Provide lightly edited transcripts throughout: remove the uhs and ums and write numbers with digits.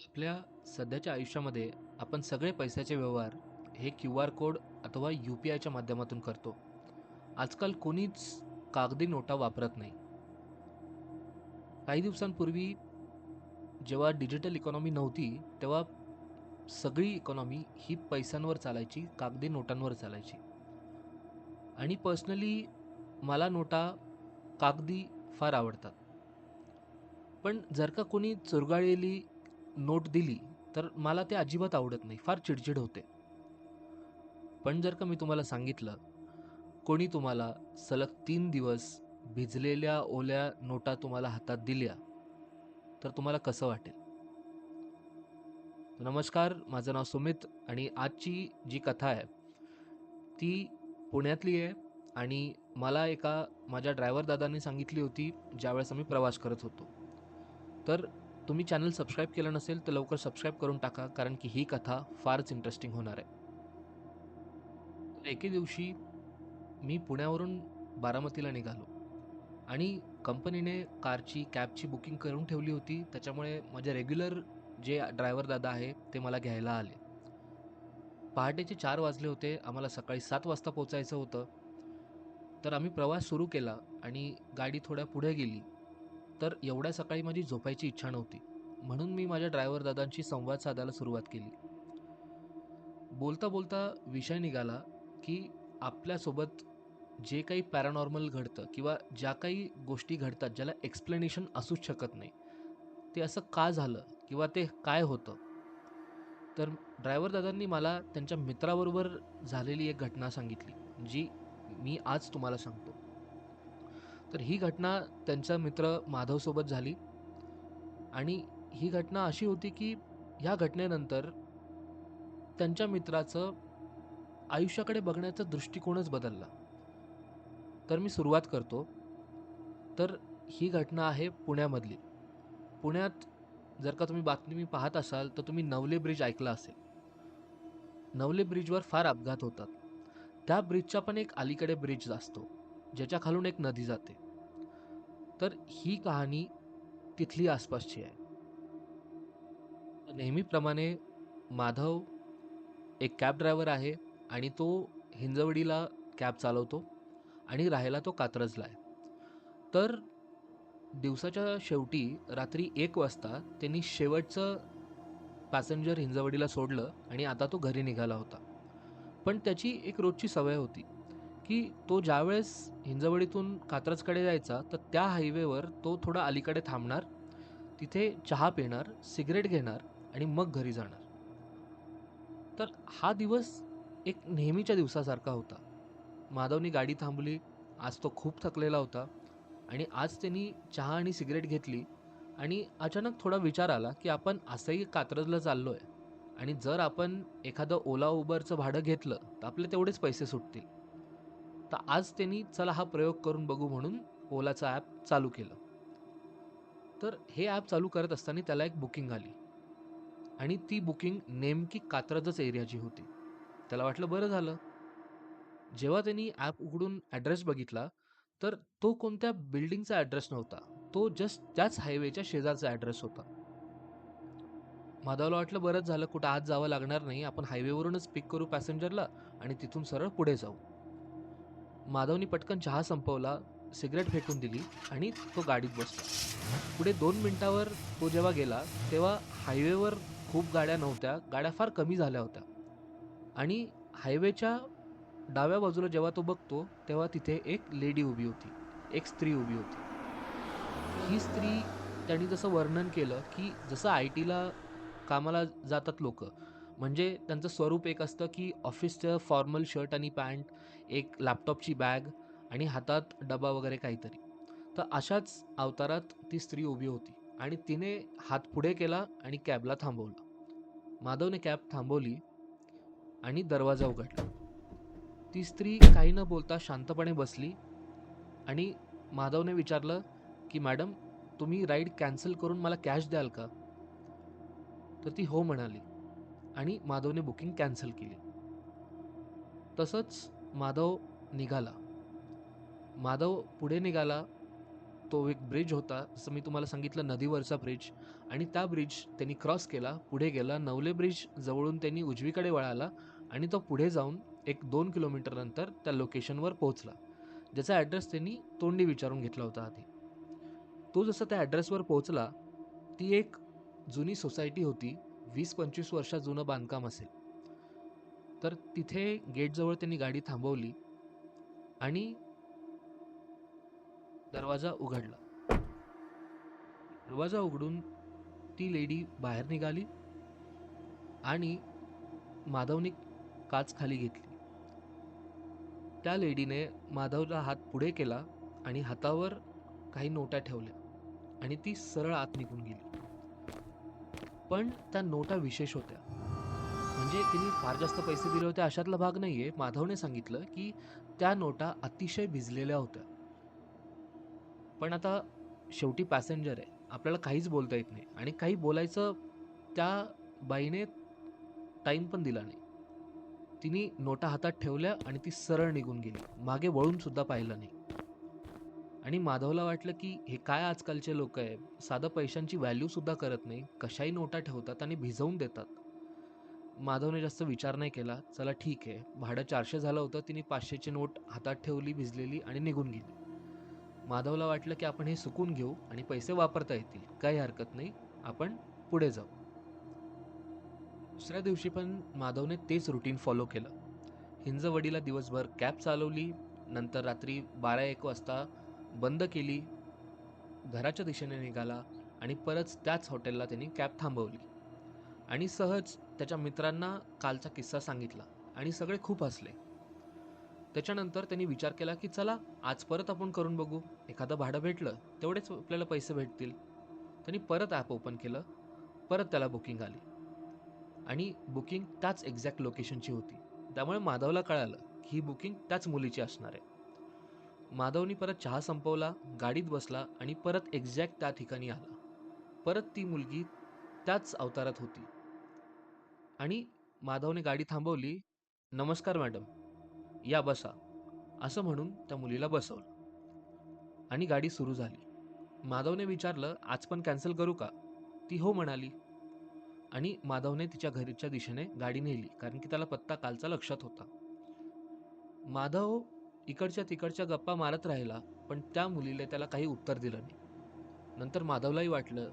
आपल्या सध्याच्या आयुष्यामध्ये आपण सगळे पैशाचे व्यवहार हे QR कोड अथवा UPIच्या माध्यमातून करतो. आजकाल कोणीच कागदी नोटा वापरत नाही. काही दिवसांपूर्वी जेव्हा डिजिटल इकॉनॉमी नव्हती, तेव्हा सगळी इकॉनॉमी ही पैशांवर चालायची, कागदी नोटांवर चालायची. आणि पर्सनली मला नोटा कागदी फार आवडतात. पण जर का कोणी चुरगाळलेली नोट दिली, तर मला ते अजिबात आवडत नाही. फार चिडचिड होते. पण जर का मी तुम्हाला सांगितलं, कोणी तुम्हाला सलग 3 दिवस भिजलेल्या ओल्या नोटा तुम्हाला हातात दिल्या, तर तुम्हाला कसं वाटेल? नमस्कार, माझं नाव सुमित आणि आजची जी कथा आहे, ती पुण्यातली आहे आणि मला एका माझ्या ड्रायव्हर दादांनी सांगितली होती, ज्यावेळेस आम्ही प्रवास करत होतो. तर तुम्ही चॅनल सबस्क्राईब केलं नसेल, तर लवकर सबस्क्राईब करून टाका, कारण की ही कथा फारच इंटरेस्टिंग होणार आहे. तर एके दिवशी मी पुण्यावरून बारामतीला निघालो आणि कंपनीने कारची कॅबची बुकिंग करून ठेवली होती. त्याच्यामुळे माझे रेग्युलर जे ड्रायव्हर दादा आहे ते मला घ्यायला आले. पहाटेचे 4 वाजले होते. आम्हाला सकाळी 7 वाजता पोहोचायचं होतं. तर आम्ही प्रवास सुरू केला आणि गाडी थोड्या पुढे गेली. तर एवढ्या सकाळी माझी झोपायची इच्छा नव्हती. म्हणून मी माझ्या ड्रायव्हर दादांशी संवाद साधायला सुरुवात केली. बोलता बोलता विषय निघाला की आपल्यासोबत जे काही पॅरानॉर्मल घडतं किंवा ज्या काही गोष्टी घडतात ज्याला एक्सप्लेनेशन असूच शकत नाही, ते असं का झालं किंवा ते काय होतं. तर ड्रायव्हर दादांनी मला त्यांच्या मित्राबरोबर झालेली एक घटना सांगितली, जी मी आज तुम्हाला सांगतो. तर ही घटना त्यांचा मित्र माधवसोबत झाली आणि ही घटना अशी होती की ह्या घटनेनंतर त्यांच्या मित्राचं आयुष्याकडे बघण्याचा दृष्टिकोनच बदलला. तर मी सुरुवात करतो. तर ही घटना आहे पुण्यामधली. पुण्यात जर का तुम्ही बातमी पाहत असाल, तर तुम्ही नवले ब्रिज ऐकला असेल. नवले ब्रिजवर फार अपघात होतात. त्या ब्रिजच्या पण एक अलीकडे ब्रिज असतो, ज्याच्या खालून एक नदी जाते. तर ही कहाणी तिथली आसपासची आहे. नेहमीप्रमाणे माधव एक कॅब ड्रायव्हर आहे आणि तो हिंजवडीला कॅब चालवतो आणि राहायला तो कात्रजला आहे. तर दिवसाच्या शेवटी रात्री 1 वाजता त्यांनी शेवटचं पॅसेंजर हिंजवडीला सोडलं आणि आता तो घरी निघाला होता. पण त्याची एक रोजची सवय होती, की तो ज्यावेळेस हिंजवडीतून कात्रजकडे जायचा, तर त्या हायवेवर तो थोडा अलीकडे थांबणार, तिथे चहा पिणार, सिगारेट घेणार आणि मग घरी जाणार. तर हा दिवस एक नेहमीच्या दिवसासारखा होता. माधवनी गाडी थांबवली. आज तो खूप थकलेला होता आणि आज त्यांनी चहा आणि सिगारेट घेतली आणि अचानक थोडा विचार आला, की आपण असंही कात्रजला चाललोय आणि जर आपण एखादं ओला उबरचं भाडं घेतलं, तर आपले तेवढेच पैसे सुटतील. तर आज त्यांनी चला हा प्रयोग करून बघू म्हणून ओलाचं ॲप चालू केलं. तर हे ॲप चालू करत असताना त्याला एक बुकिंग आली आणि ती बुकिंग नेमकी कात्रजच एरियाची होती. त्याला वाटलं बरं झालं. जेव्हा त्यांनी ॲप उघडून ॲड्रेस बघितला, तर तो कोणत्या बिल्डिंगचा ॲड्रेस नव्हता. तो जस्ट त्याच हायवेच्या शेजारचा ॲड्रेस होता. माधवला वाटलं बरंच झालं, कुठं आत जावं लागणार नाही. आपण हायवेवरूनच पिक करू पॅसेंजरला आणि तिथून सरळ पुढे जाऊ. माधवनी पटकन चहा संपवला, सिगारेट फेकून दिली आणि तो गाडीत बसला. पुढे 2 मिनिटावर तो जेव्हा गेला, तेव्हा हायवेवर खूप गाड्या नव्हत्या. गाड्या फार कमी झाल्या होत्या आणि हायवेच्या डाव्या बाजूला जेव्हा तो बघतो, तेव्हा तिथे एक लेडी उभी होती. एक स्त्री उभी होती. ही स्त्री त्यांनी जसं वर्णन केलं, की जसं आय-टीला कामाला जातात लोकं. म्हणजे त्यांचं स्वरूप एक असतं, की ऑफिसचं फॉर्मल शर्ट आणि पॅन्ट, एक लॅपटॉपची बॅग आणि हातात डबा वगैरे काहीतरी. तर अशाच अवतारात ती स्त्री उभी होती आणि तिने हात पुढे केला आणि कॅबला थांबवलं. माधवने कॅब थांबवली आणि दरवाजा उघडला. ती स्त्री काही न बोलता शांतपणे बसली आणि माधवने विचारलं, की "मॅडम, तुम्ही राईड कॅन्सल करून मला कॅश द्याल का?" तर ती हो म्हणाली आणि माधवने बुकिंग कॅन्सल केली. तसंच माधव निघाला. माधव पुढे निघाला तो एक ब्रिज होता, जसं मी तुम्हाला सांगितलं नदीवरचा ब्रिज. आणि त्या ब्रिज त्यांनी क्रॉस केला, पुढे गेला. नवले ब्रिज जवळून त्यांनी उजवीकडे वळाला आणि तो पुढे जाऊन एक 2 किलोमीटर नंतर त्या लोकेशनवर पोहोचला, ज्याचा ॲड्रेस त्यांनी तोंडी विचारून घेतला होता आधी. तो जसं त्या ॲड्रेसवर पोहोचला, ती एक जुनी सोसायटी होती. 20-25 वर्षा जुनं बांधकाम असेल. तर तिथे गेटजवळ त्यांनी गाडी थांबवली आणि दरवाजा उघडला. दरवाजा उघडून ती लेडी बाहेर निघाली आणि माधवने काच खाली घेतली. त्या लेडीने माधवला हात पुढे केला आणि हातावर काही नोटा ठेवल्या आणि ती सरळ आत निघून गेली. पण त्या नोटा विशेष होत्या. म्हणजे तिने फार जास्त पैसे दिले होते अशातला भाग नाहीये. माधवने सांगितलं की त्या नोटा अतिशय भिजलेल्या होत्या. पण आता शेवटी पॅसेंजर आहे, आपल्याला काहीच बोलता येत नाही आणि काही बोलायचं त्या बाईने टाइम पण दिला नाही. तिने नोटा हातात ठेवल्या आणि ती सरळ निघून गेली, मागे वळून सुद्धा पाहिलं नाही. आणि माधवला वाटलं की हे काय आजकालचे लोक आहे, साधं पैशांची व्हॅल्यू सुद्धा करत नाही, कशाही नोटा ठेवतात आणि भिजवून देतात. माधवने जास्त विचार नाही केला. चला ठीक आहे, भाडं 400 झालं होतं. तिने 500ची नोट हातात ठेवली, भिजलेली, आणि निघून गेली. माधवला वाटलं की आपण हे सुकून घेऊ आणि पैसे वापरता येतील, काही हरकत नाही, आपण पुढे जाऊ. दुसऱ्या दिवशी पण माधवने तेच रुटीन फॉलो केलं. हिंजवडीला दिवसभर कॅब चालवली, नंतर रात्री 12-1 वाजता बंद केली, घराच्या दिशेने निघाला आणि परत त्याच हॉटेलला त्यांनी कॅब थांबवली आणि सहज त्याच्या मित्रांना कालचा किस्सा सांगितला आणि सगळे खूप हसले. त्याच्यानंतर त्यांनी विचार केला की चला आज परत आपण करून बघू, एखादं भाडं भेटलं तेवढेच आपल्याला पैसे भेटतील. त्यांनी परत ॲप ओपन केलं, परत त्याला बुकिंग आली आणि बुकिंग त्याच एक्झॅक्ट लोकेशनची होती. त्यामुळे माधवला कळालं की ही बुकिंग त्याच मुलीची असणार आहे. माधवनी परत चहा संपवला, गाडीत बसला आणि परत एक्झॅक्ट त्या ठिकाणी आला. परत ती मुलगी त्याच अवतारात होती आणि माधवने गाडी थांबवली. नमस्कार मॅडम, या बसा, असं म्हणून त्या मुलीला बसवलं आणि गाडी सुरू झाली. माधवने विचारलं, आज पण कॅन्सल करू का? ती हो म्हणाली आणि माधवने तिच्या घरीच्या दिशेने गाडी नेली, कारण की त्याला पत्ता कालचा लक्षात होता. माधव इकडच्या तिकडच्या गप्पा मारत राहिला, पण त्या मुलीला त्याला काही उत्तर दिलं नाही. नंतर माधवलाही वाटलं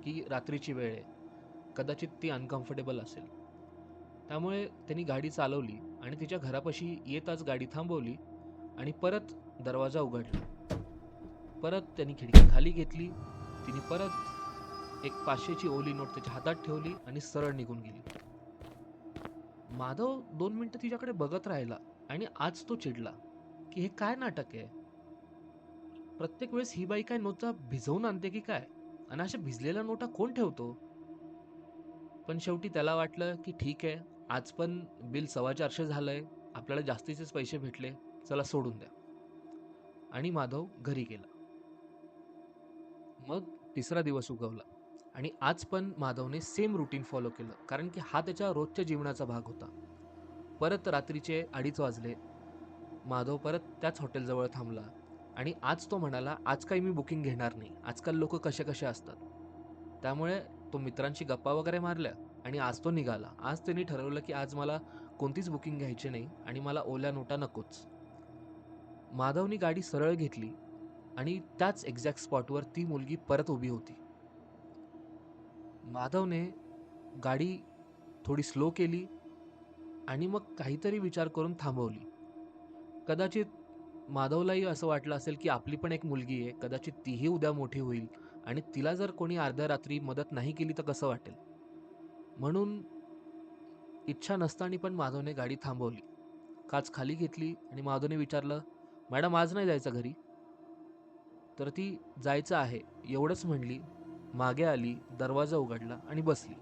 की रात्रीची वेळ आहे, कदाचित ती अनकम्फर्टेबल असेल. त्यामुळे त्यांनी गाडी चालवली आणि तिच्या घरापाशी येताच गाडी थांबवली आणि परत दरवाजा उघडला. परत त्यांनी खिडकी खाली घेतली. तिने परत एक 500ची ओली नोट त्याच्या हातात ठेवली आणि सरळ निघून गेली. माधव 2 मिनिटं तिच्याकडे बघत राहिला आणि आज तो चिडला की हे काय नाटक आहे. प्रत्येक वेळेस ही बाई काय नोटा भिजवून आणते की काय, आणि अशा भिजलेल्या नोटा कोण ठेवतो. पण शेवटी त्याला वाटलं की ठीक आहे, आज पण बिल 450 झालंय, आपल्याला जास्तीचेच पैसे भेटले, चला सोडून द्या. आणि माधव घरी गेला. मग तिसरा दिवस उगवला आणि आज पण माधवने सेम रुटीन फॉलो केलं, कारण की हा त्याच्या रोजच्या जीवनाचा भाग होता. परत रात्रीचे 2:30 वाजले. माधव परत त्याच हॉटेलजवळ थांबला आणि आज तो म्हणाला, आज काही मी बुकिंग घेणार नाही, आजकाल लोक कसे कसे असतात. त्यामुळे तो मित्रांशी गप्पा वगैरे मारल्या आणि आज तो निघाला. आज त्यांनी ठरवलं की आज मला कोणतीच बुकिंग घ्यायची नाही आणि मला ओल्या नोटा नकोच. माधवनी गाडी सरळ घेतली आणि त्याच एक्झॅक्ट स्पॉटवर ती मुलगी परत उभी होती. माधवने गाडी थोडी स्लो केली आणि मग काहीतरी विचार करून थांबवली. कदाचित माधवलाही असं वाटलं असेल की आपली पण एक मुलगी आहे, कदाचित तीही उद्या मोठी होईल आणि तिला जर कोणी अर्ध्या रात्री मदत नाही केली तर कसं वाटेल. म्हणून इच्छा नसताना पण माधवने गाडी थांबवली, काच खाली घेतली आणि माधवने विचारलं, मॅडम आज नाही जायचं घरी? तर ती जायचं आहे एवढंच म्हणली, मागे आली, दरवाजा उघडला आणि बसली.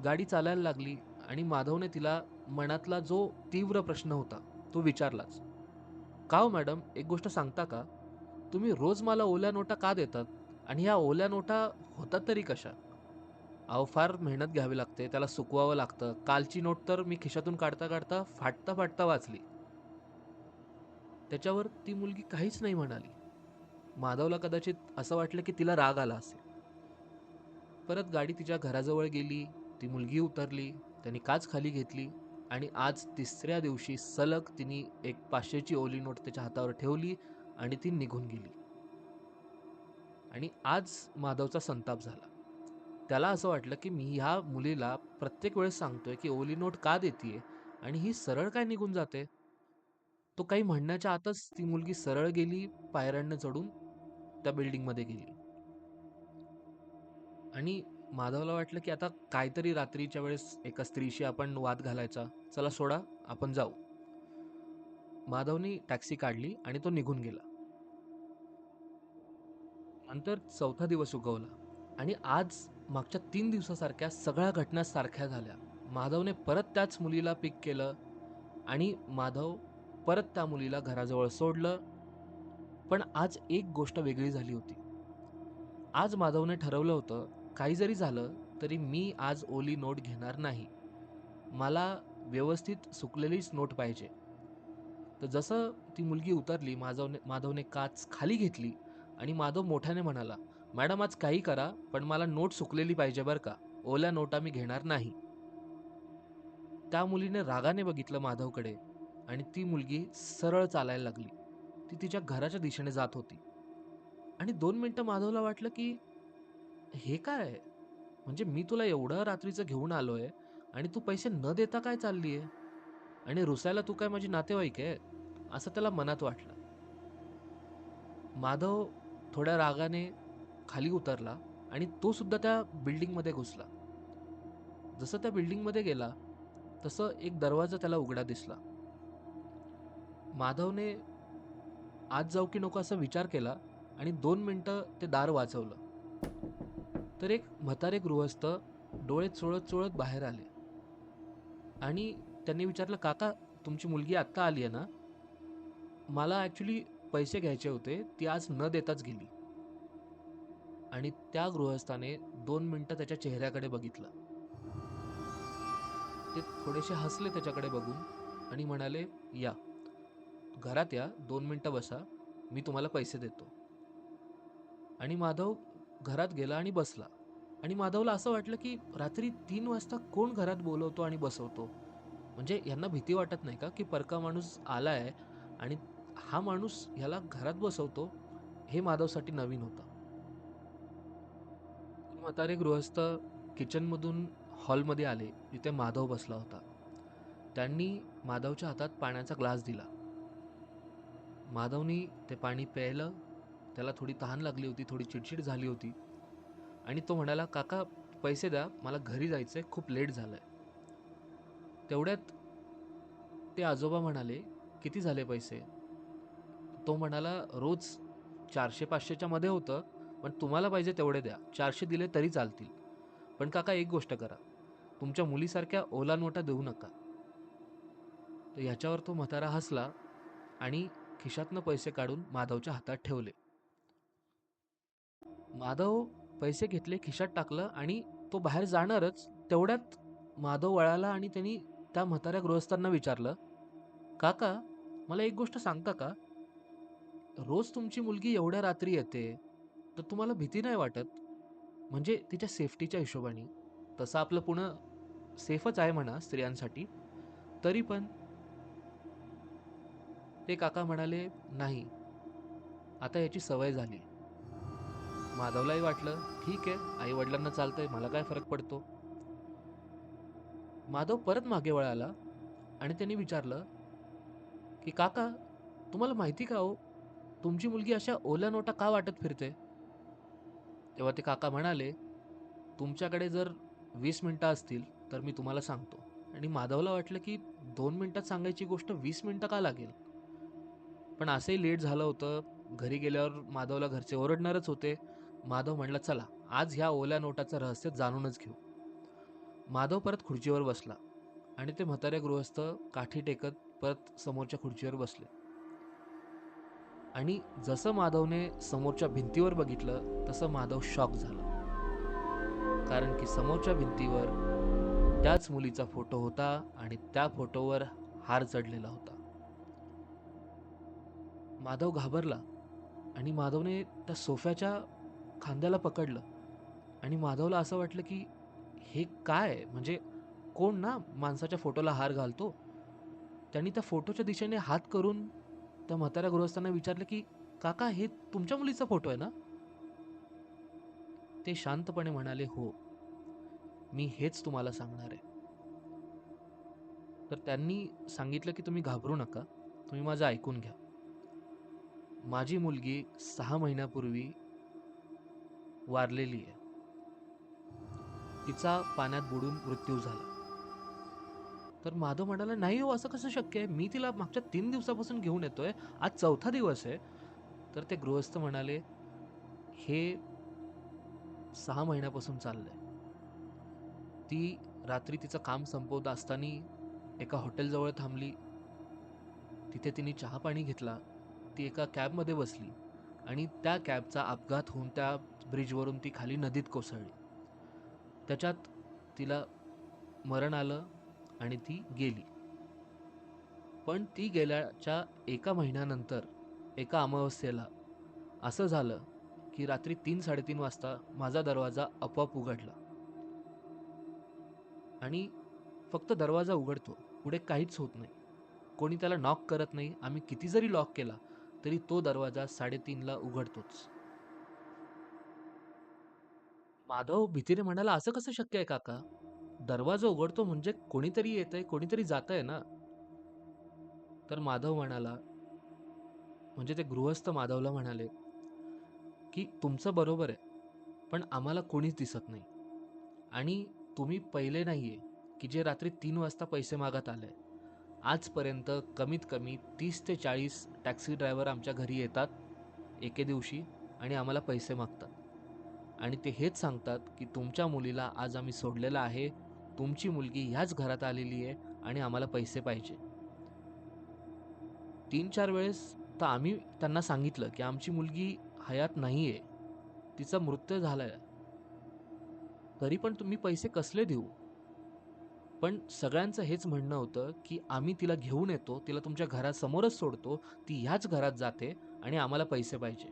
गाडी चालायला लागली आणि माधवने तिला मनातला जो तीव्र प्रश्न होता तो विचारलाच. का हो मॅडम, एक गोष्ट सांगता का? तुम्ही रोज मला ओल्या नोटा का देतात आणि ह्या ओल्या नोटा होतात तरी कशा? अहो फार मेहनत घ्यावी लागते, त्याला सुकवावं लागतं. कालची नोट तर मी खिशातून काढता काढता फाटता फाटता वाचली. त्याच्यावर ती मुलगी काहीच नाही म्हणाली. माधवला कदाचित असं वाटलं की तिला राग आला असेल. परत गाडी तिच्या घराजवळ गेली, ती मुलगी उतरली, त्यांनी काच खाली घेतली आणि आज तिसऱ्या दिवशी सलग तिने एक 500ची ओली नोट त्याच्या हातावर ठेवली आणि ती निघून गेली. आणि आज माधवचा संताप झाला. त्याला असं वाटलं की मी ह्या मुलीला प्रत्येक वेळेस सांगतोय की ओली नोट का देतीये आणि ही सरळ काय निघून जाते. तो काही म्हणण्याच्या आतच ती मुलगी सरळ गेली, पायऱ्यांना चढून त्या बिल्डिंगमध्ये गेली. आणि माधवला वाटलं की आता काहीतरी रात्रीच्या वेळेस एका स्त्रीशी आपण वाद घालायचा, चला सोडा, आपण जाऊ. माधवनी टॅक्सी काढली आणि तो निघून गेला. नंतर चौथा दिवस उगवला आणि आज मागच्या 3 दिवसासारख्या सगळ्या घटना सारख्या झाल्या. माधवने परत त्याच मुलीला पिक केलं आणि माधव परत त्या मुलीला घराजवळ सोडलं. पण आज एक गोष्ट वेगळी झाली होती. आज माधवने ठरवलं होतं, काही जरी झालं तरी मी आज ओली नोट घेणार नाही. मला व्यवस्थित सुकलेलीच नोट पाहिजे. तर जसं ती मुलगी उतरली, माधवने काच खाली घेतली आणि माधव मोठ्याने म्हणाला, "मॅडम आज काही करा, पण मला नोट सुकलेली पाहिजे बरं का. ओल्या नोटा मी घेणार नाही." त्या मुलीने रागाने बघितलं माधवकडे आणि ती मुलगी सरळ चालायला लागली. ती तिच्या घराच्या दिशेने जात होती. आणि 2 मिनिटं माधवला वाटलं, की हे काय? म्हणजे मी तुला एवढं रात्रीचं घेऊन आलोय आणि तू पैसे न देता काय चाललीये? आणि रुसायला तू काय माझी नातेवाईक आहे? असं त्याला मनात वाटलं. माधव थोड्या रागाने खाली उतरला आणि तो सुद्धा त्या बिल्डिंगमध्ये घुसला. जसं त्या बिल्डिंगमध्ये गेला, तसं एक दरवाजा त्याला उघडा दिसला. माधवने आत जाऊ की नको असा विचार केला आणि 2 मिनिटं ते दार वाजवलं. तर एक म्हातारे गृहस्थ डोळे चोळत चोळत बाहेर आले आणि त्यांनी विचारलं, "काका, तुमची मुलगी आत्ता आली आहे ना? मला ॲक्चुअली पैसे घ्यायचे होते. ती आज न देताच गेली." आणि त्या गृहस्थाने 2 मिनिटं त्याच्या चेहऱ्याकडे बघितलं. ते थोडेसे हसले त्याच्याकडे बघून आणि म्हणाले, "या, घरात या, 2 मिनिटं बसा, मी तुम्हाला पैसे देतो." आणि माधव घरात गेला आणि बसला. आणि माधवला असं वाटलं की रात्री 3 वाजता कोण घरात बोलवतो आणि बसवतो. म्हणजे यांना भीती वाटत नाही का की परका माणूस आलाय आणि हा माणूस ह्याला घरात बसवतो. हे माधवसाठी नवीन होतं. म्हातारे गृहस्थ किचनमधून हॉलमध्ये आले, जिथे माधव बसला होता. त्यांनी माधवच्या हातात पाण्याचा ग्लास दिला. माधवनी ते पाणी प्यायलं. त्याला थोडी तहान लागली होती, थोडी चिडचिड झाली होती आणि तो म्हणाला, "काका, पैसे द्या, मला घरी जायचंय, खूप लेट झालंय." तेवढ्यात ते आजोबा म्हणाले, "किती झाले पैसे?" तो म्हणाला, "रोज 400-500च्या मध्ये होतं, पण तुम्हाला पाहिजे तेवढे द्या. 400 दिले तरी चालतील. पण काका एक गोष्ट करा, तुमच्या मुलीसारख्या ओला नोटा देऊ नका." तर ह्याच्यावर तो म्हातारा हसला आणि खिशातनं पैसे काढून माधवच्या हातात ठेवले. माधव पैसे घेतले, खिशात टाकलं आणि तो बाहेर जाणारच. तेवढ्यात माधव वळाला आणि त्यांनी त्या म्हाताऱ्या गृहस्थांना विचारलं, "काका, मला एक गोष्ट सांगता का? रोज तुमची मुलगी एवढ्या रात्री येते, तर तुम्हाला भीती नाही वाटत? म्हणजे तिच्या सेफ्टीच्या हिशोबाने. तसं आपलं पुणं सेफच आहे म्हणा स्त्रियांसाठी. तरी पण." ते काका म्हणाले, "नाही, आता याची सवय झाली." माधवलाही वाटलं, ठीक आहे, आई वडिलांना चालतंय, मला काय फरक पडतो. माधव परत मागे वळाला आणि त्यांनी विचारलं, की "काका, तुम्हाला माहिती का हो, तुमची मुलगी अशा ओल्या नोटा का वाटत फिरते?" तेव्हा ते काका म्हणाले, "तुमच्याकडे जर 20 मिनिटं असतील तर मी तुम्हाला सांगतो." आणि माधवला वाटलं की 2 मिनिटात सांगायची गोष्ट 20 मिनिटं का लागेल. पण असंही लेट झालं होतं. घरी गेल्यावर माधवला घरचे ओरडणारच होते. माधव म्हणला, "चला, आज ह्या ओल्या नोटाचं रहस्य जाणूनच घेऊ." माधव परत खुर्चीवर बसला आणि ते म्हातारे गृहस्थ काठी टेकत परत समोरच्या खुर्चीवर बसले. आणि जसं माधवने समोरच्या भिंतीवर बघितलं, तसं माधव शॉक झाला. कारण की समोरच्या भिंतीवर त्याच मुलीचा फोटो होता आणि त्या फोटोवर हार चढलेला होता. माधव घाबरला आणि माधवने त्या सोफ्याच्या खांद्याला पकडलं आणि माधवला असं वाटलं की हे काय आहे? म्हणजे कोण ना माणसाच्या फोटोला हार घालतो? त्यांनी त्या फोटोच्या दिशेने हात करून त्या म्हाताऱ्या गृहस्थांना विचारलं की "काका, हे तुमच्या मुलीचा फोटो आहे ना?" ते शांतपणे म्हणाले, "हो, मी हेच तुम्हाला सांगणार आहे." तर त्यांनी सांगितलं की "तुम्ही घाबरू नका. तुम्ही माझं ऐकून घ्या. माझी मुलगी 6 महिन्यापूर्वी वारलेली आहे. तिचा पाण्यात बुडून मृत्यू झाला." तर माधव म्हणाला, "नाही हो, असं कसं शक्य आहे? मी तिला मागच्या 3 दिवसापासून घेऊन येतोय. आज 4था दिवस आहे." तर ते गृहस्थ म्हणाले, "हे 6 महिन्यापासून चाललंय. ती रात्री तिचं काम संपवत असताना एका हॉटेलजवळ थांबली. तिथे तिने चहा-पाणी घेतला. ती एका कॅबमध्ये बसली आणि त्या कॅबचा अपघात होऊन त्या ब्रिजवरून ती खाली नदीत कोसळली. त्याच्यात तिला मरण आलं आणि ती गेली. पण ती गेल्याच्या 1 महिन्यानंतर एका अमावास्येला असं झालं, की रात्री 3-3:30 वाजता माझा दरवाजा आपोआप उघडला आणि फक्त दरवाजा उघडतो. पुढे काहीच होत नाही. कोणी त्याला नॉक करत नाही. आम्ही किती जरी लॉक केला, तरी तो दरवाजा 3:30ला उघडतोच." माधव भीतीने म्हणाला, "असं कसं शक्य आहे काका? दरवाजा उघडतो म्हणजे कोणीतरी येतंय, कोणीतरी जातंय ना?" तर माधव म्हणाला, म्हणजे ते गृहस्थ माधवला म्हणाले, की "तुमचं बरोबर आहे, पण आम्हाला कोणीच दिसत नाही आणि तुम्ही पहिले नाहीये, की जे रात्री 3 वाजता पैसे मागत आले. आजपर्यंत कमीत कमी 30 ते 40 टॅक्सी ड्रायव्हर आमच्या घरी येतात एके दिवशी आणि आम्हाला पैसे मागतात. आणि ते हेच सांगतात, की तुमच्या मुलीला आज आम्ही सोडलेलं आहे. तुमची मुलगी ह्याच घरात आलेली आहे आणि आम्हाला पैसे पाहिजे." 3-4 वेळेस तर आम्ही त्यांना सांगितलं, की आमची मुलगी हयात नाहीये. तिचा मृत्यू झालाय. तरी पण तुम्ही पैसे कसले देऊ? पण सगळ्यांचं हेच म्हणणं होतं, की आम्ही तिला घेऊन येतो, तिला तुमच्या घरासमोरच सोडतो, ती ह्याच घरात जाते आणि आम्हाला पैसे पाहिजे.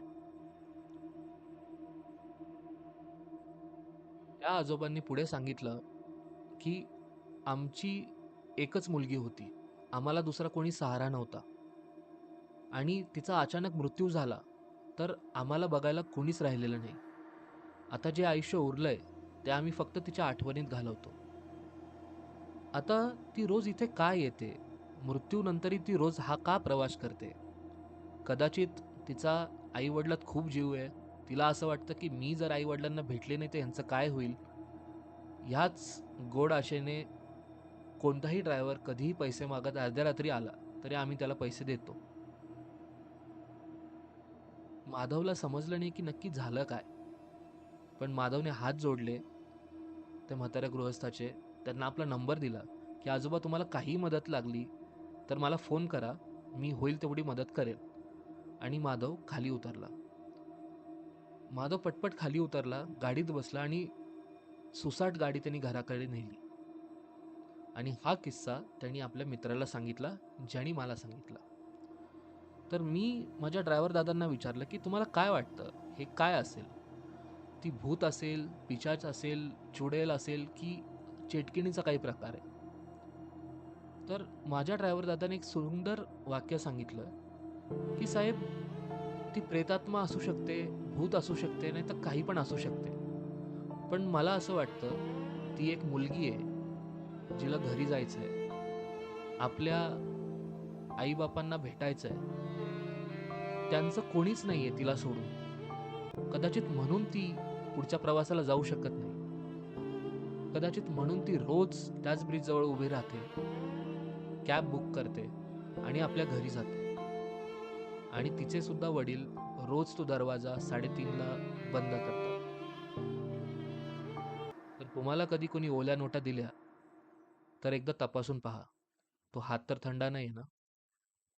त्या आजोबांनी पुढे सांगितलं, की आमची एकच मुलगी होती. आम्हाला दुसरा कोणी सहारा नव्हता आणि तिचा अचानक मृत्यू झाला, तर आम्हाला बघायला कुणीच राहिलेलं नाही. आता जे आयुष्य उरलंय, ते आम्ही फक्त तिच्या आठवणीत घालवतो. आता ती रोज इथे का येते? मृत्यूनंतरही ती रोज हा का प्रवास करते? कदाचित तिचा आई-वडिलात खूप जीव आहे. तिला असं वाटतं, की मी जर आई-वडिलांना भेटले नाही, तर ह्यांचं काय होईल? ह्याच गोड आशेने कोणताही ड्रायव्हर कधीही पैसे मागत अर्ध्या रात्री आला, तरी आम्ही त्याला पैसे देतो. माधवला समजलं नाही, की नक्की झालं काय? पण माधवने हात जोडले त्या म्हाताऱ्या गृहस्थाचे. त्यांना आपला नंबर दिला, की "आजोबा, तुम्हाला काहीही मदत लागली, तर मला फोन करा. मी होईल तेवढी मदत करेन." आणि माधव खाली उतरला. माधव पटपट खाली उतरला, गाडीत बसला आणि सुसाट गाडी त्यांनी घराकडे नेली. आणि हा किस्सा त्यांनी आपल्या मित्राला सांगितला, ज्याने मला सांगितला. तर मी माझ्या ड्रायव्हर दादांना विचारलं, की "तुम्हाला काय वाटतं? हे काय असेल? ती भूत असेल, पिशाच असेल, चुडेल असेल, की चेटकिणीचा काही प्रकार आहे?" तर माझ्या ड्रायव्हर दादाने एक सुंदर वाक्य सांगितलं, की "साहेब, ती प्रेतात्मा असू शकते, भूत असू शकते, नाहीतर काही पण असू शकते. पण मला असं वाटतं, ती एक मुलगी आहे, जिला घरी जायचंय. आपल्या आई-बापांना भेटायचंय. त्यांचं कोणीच नाहीये तिला सोडून. कदाचित म्हणून ती पुढच्या प्रवासाला जाऊ शकत नाही. कदाचित म्हणून ती रोज त्याच ब्रिजजवळ उभी राहते, कॅब बुक करते आणि आपल्या घरी जाते. आणि तिचे सुद्धा वडील रोज तो दरवाजा 3:30ला बंद करतात. तर तुम्हाला कधी कोणी ओल्या नोटा दिल्या, तर एकदा तपासून पहा. तो हात तर थंडा नाहीये ना?"